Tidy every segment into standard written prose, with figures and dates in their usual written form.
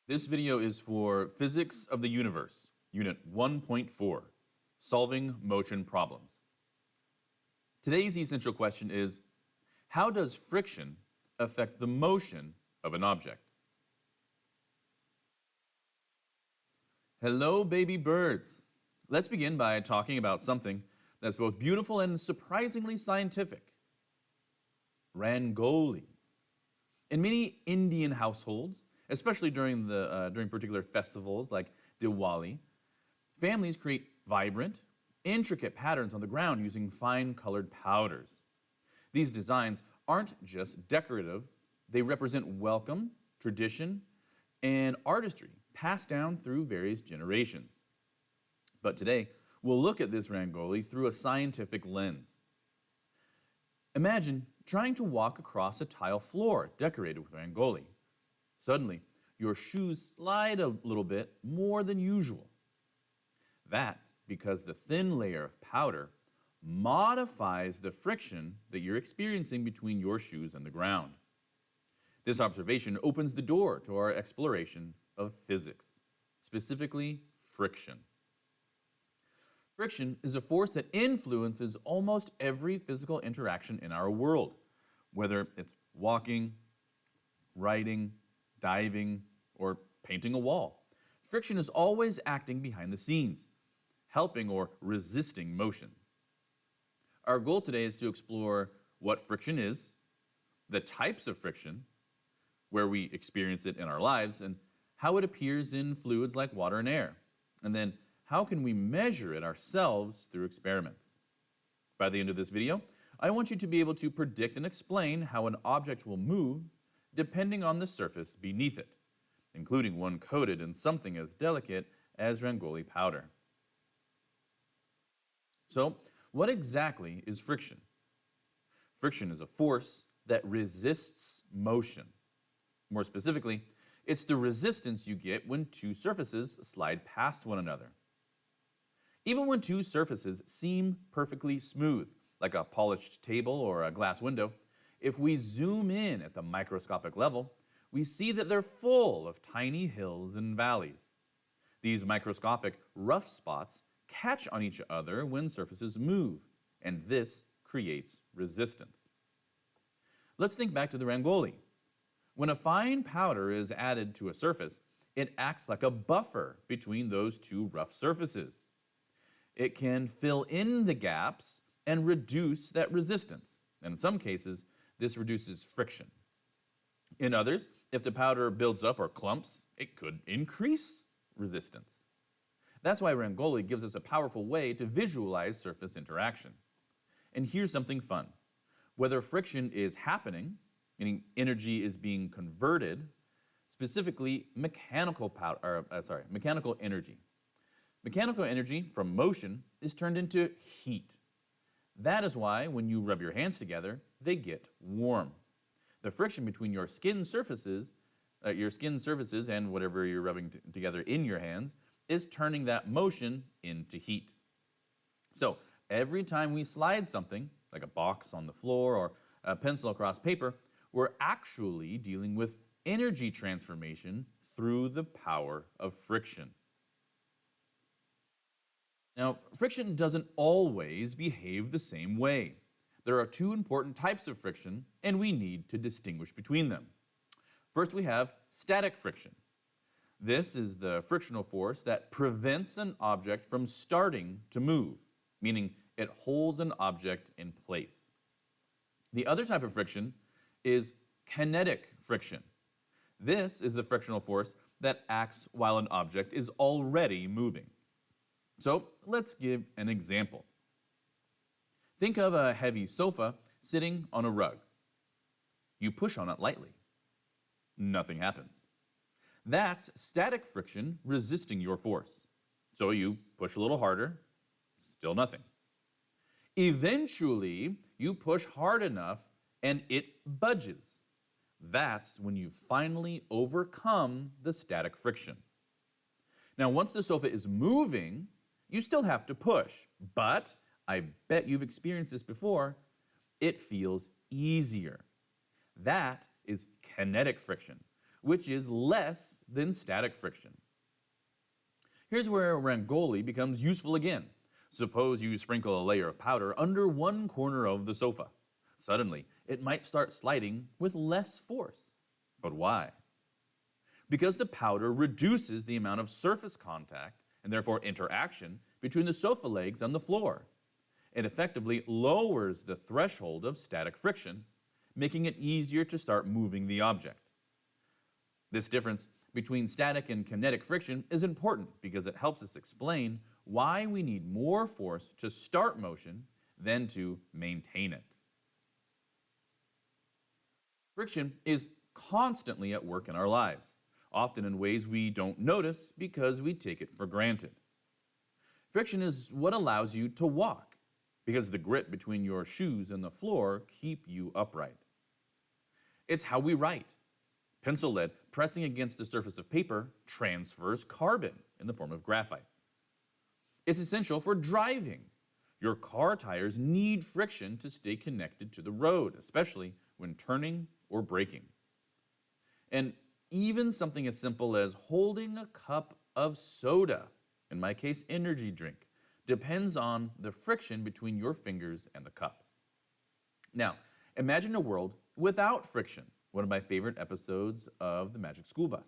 This video is for Physics of the Universe, Unit 1.4, Solving Motion Problems. Today's essential question is, how does friction affect the motion of an object? Hello, baby birds. Let's begin by talking about something that's both beautiful and surprisingly scientific. Rangoli. In many Indian households, especially during particular festivals like Diwali, families create vibrant, intricate patterns on the ground using fine colored powders. These designs aren't just decorative, they represent welcome, tradition, and artistry passed down through various generations. But today, we'll look at this rangoli through a scientific lens. Imagine trying to walk across a tile floor decorated with rangoli. Suddenly, your shoes slide a little bit more than usual. That's because the thin layer of powder modifies the friction that you're experiencing between your shoes and the ground. This observation opens the door to our exploration of physics, specifically friction. Friction is a force that influences almost every physical interaction in our world, whether it's walking, riding, diving, or painting a wall. Friction is always acting behind the scenes, helping or resisting motion. Our goal today is to explore what friction is, the types of friction, where we experience it in our lives, and how it appears in fluids like water and air, and then how can we measure it ourselves through experiments. By the end of this video, I want you to be able to predict and explain how an object will move depending on the surface beneath it, including one coated in something as delicate as rangoli powder. So, what exactly is friction? Friction is a force that resists motion. More specifically, it's the resistance you get when two surfaces slide past one another. Even when two surfaces seem perfectly smooth, like a polished table or a glass window, if we zoom in at the microscopic level, we see that they're full of tiny hills and valleys. These microscopic rough spots catch on each other when surfaces move, and this creates resistance. Let's think back to the rangoli. When a fine powder is added to a surface, it acts like a buffer between those two rough surfaces. It can fill in the gaps and reduce that resistance. And in some cases, this reduces friction. In others, if the powder builds up or clumps, it could increase resistance. That's why rangoli gives us a powerful way to visualize surface interaction. And here's something fun. Whether friction is happening, meaning energy is being converted, specifically mechanical energy. Mechanical energy from motion is turned into heat. That is why when you rub your hands together, they get warm. The friction between your skin surfaces and whatever you're rubbing together in your hands is turning that motion into heat. So every time we slide something, like a box on the floor or a pencil across paper, we're actually dealing with energy transformation through the power of friction. Now, friction doesn't always behave the same way. There are two important types of friction, and we need to distinguish between them. First, we have static friction. This is the frictional force that prevents an object from starting to move, meaning it holds an object in place. The other type of friction is kinetic friction. This is the frictional force that acts while an object is already moving. So let's give an example. Think of a heavy sofa sitting on a rug. You push on it lightly. Nothing happens. That's static friction resisting your force. So you push a little harder, still nothing. Eventually, you push hard enough and it budges. That's when you finally overcome the static friction. Now, once the sofa is moving, you still have to push, but I bet you've experienced this before, it feels easier. That is kinetic friction, which is less than static friction. Here's where Rangoli becomes useful again. Suppose you sprinkle a layer of powder under one corner of the sofa. Suddenly, it might start sliding with less force. But why? Because the powder reduces the amount of surface contact and therefore interaction between the sofa legs and the floor. It effectively lowers the threshold of static friction, making it easier to start moving the object. This difference between static and kinetic friction is important because it helps us explain why we need more force to start motion than to maintain it. Friction is constantly at work in our lives, often in ways we don't notice because we take it for granted. Friction is what allows you to walk, because the grip between your shoes and the floor keep you upright. It's how we write. Pencil lead pressing against the surface of paper transfers carbon in the form of graphite. It's essential for driving. Your car tires need friction to stay connected to the road, especially when turning or braking. And even something as simple as holding a cup of soda, in my case energy drink, depends on the friction between your fingers and the cup. Now, imagine a world without friction, one of my favorite episodes of The Magic School Bus.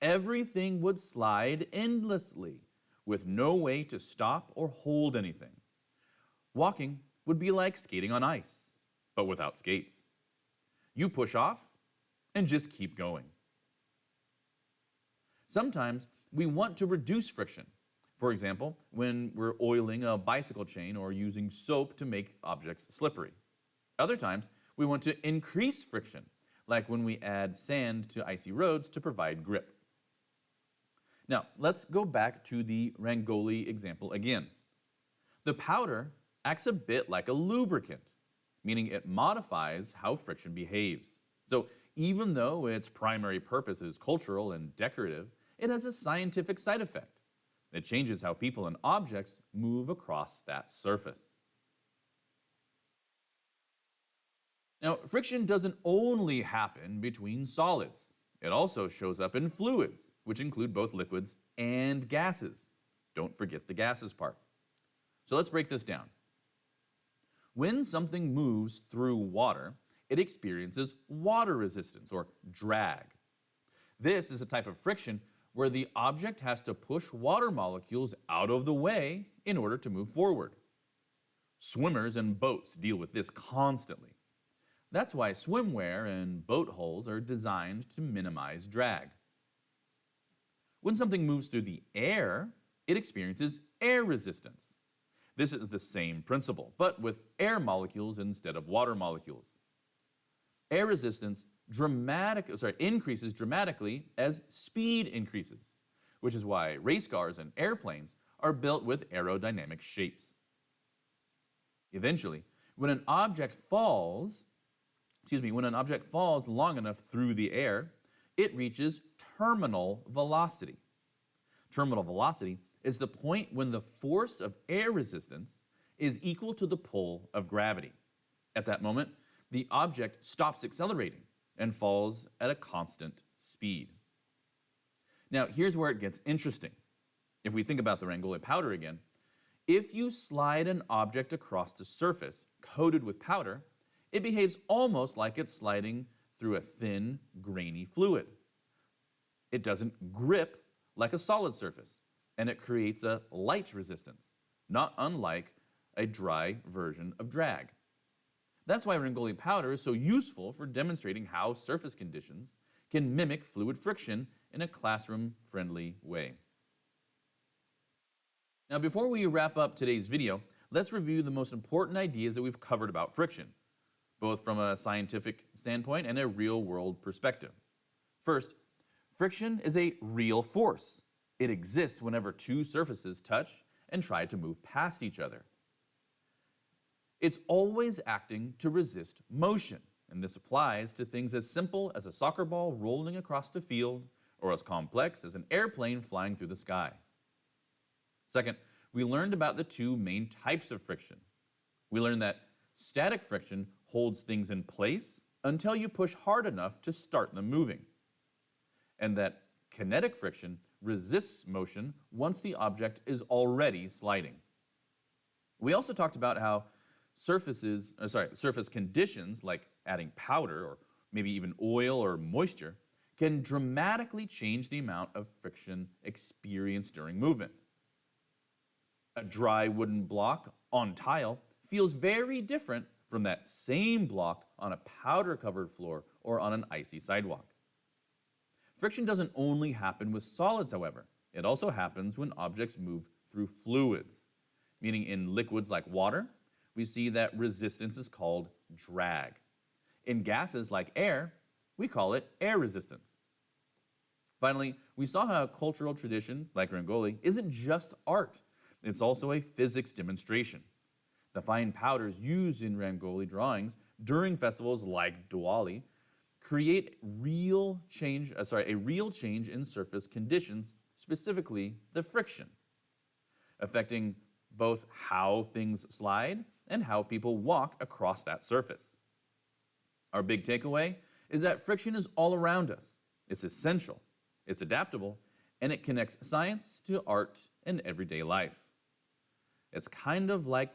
Everything would slide endlessly, with no way to stop or hold anything. Walking would be like skating on ice, but without skates. You push off and just keep going. Sometimes we want to reduce friction. For example, when we're oiling a bicycle chain or using soap to make objects slippery. Other times, we want to increase friction, like when we add sand to icy roads to provide grip. Now, let's go back to the Rangoli example again. The powder acts a bit like a lubricant, meaning it modifies how friction behaves. So even though its primary purpose is cultural and decorative, it has a scientific side effect. It changes how people and objects move across that surface. Now, friction doesn't only happen between solids. It also shows up in fluids, which include both liquids and gases. Don't forget the gases part. So let's break this down. When something moves through water, it experiences water resistance, or drag. This is a type of friction where the object has to push water molecules out of the way in order to move forward. Swimmers and boats deal with this constantly. That's why swimwear and boat hulls are designed to minimize drag. When something moves through the air, it experiences air resistance. This is the same principle, but with air molecules instead of water molecules. Air resistance increases dramatically as speed increases, which is why race cars and airplanes are built with aerodynamic shapes. Eventually, when an object falls long enough through the air, it reaches terminal velocity. Terminal velocity is the point when the force of air resistance is equal to the pull of gravity. At that moment, the object stops accelerating and falls at a constant speed. Now, here's where it gets interesting. If we think about the Rangoli powder again, if you slide an object across the surface coated with powder, it behaves almost like it's sliding through a thin, grainy fluid. It doesn't grip like a solid surface, and it creates a light resistance, not unlike a dry version of drag. That's why Rangoli powder is so useful for demonstrating how surface conditions can mimic fluid friction in a classroom-friendly way. Now, before we wrap up today's video, let's review the most important ideas that we've covered about friction, both from a scientific standpoint and a real-world perspective. First, friction is a real force. It exists whenever two surfaces touch and try to move past each other. It's always acting to resist motion, and this applies to things as simple as a soccer ball rolling across the field or as complex as an airplane flying through the sky. Second, we learned about the two main types of friction. We learned that static friction holds things in place until you push hard enough to start them moving. and that kinetic friction resists motion once the object is already sliding. We also talked about how surface conditions like adding powder or maybe even oil or moisture can dramatically change the amount of friction experienced during movement. A dry wooden block on tile feels very different from that same block on a powder-covered floor or on an icy sidewalk. Friction doesn't only happen with solids, however. It also happens when objects move through fluids, meaning in liquids like water, we see that resistance is called drag. In gases like air, we call it air resistance. Finally, we saw how a cultural tradition like Rangoli isn't just art, it's also a physics demonstration. The fine powders used in Rangoli drawings during festivals like Diwali create a real change in surface conditions, specifically the friction, affecting both how things slide and how people walk across that surface. Our big takeaway is that friction is all around us. It's essential, it's adaptable, and it connects science to art and everyday life. It's kind of like,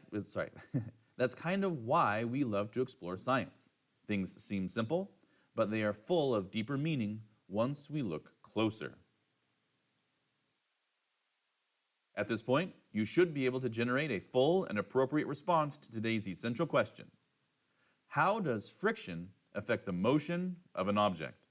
that's kind of why we love to explore science. Things seem simple, but they are full of deeper meaning once we look closer. At this point, you should be able to generate a full and appropriate response to today's essential question. How does friction affect the motion of an object?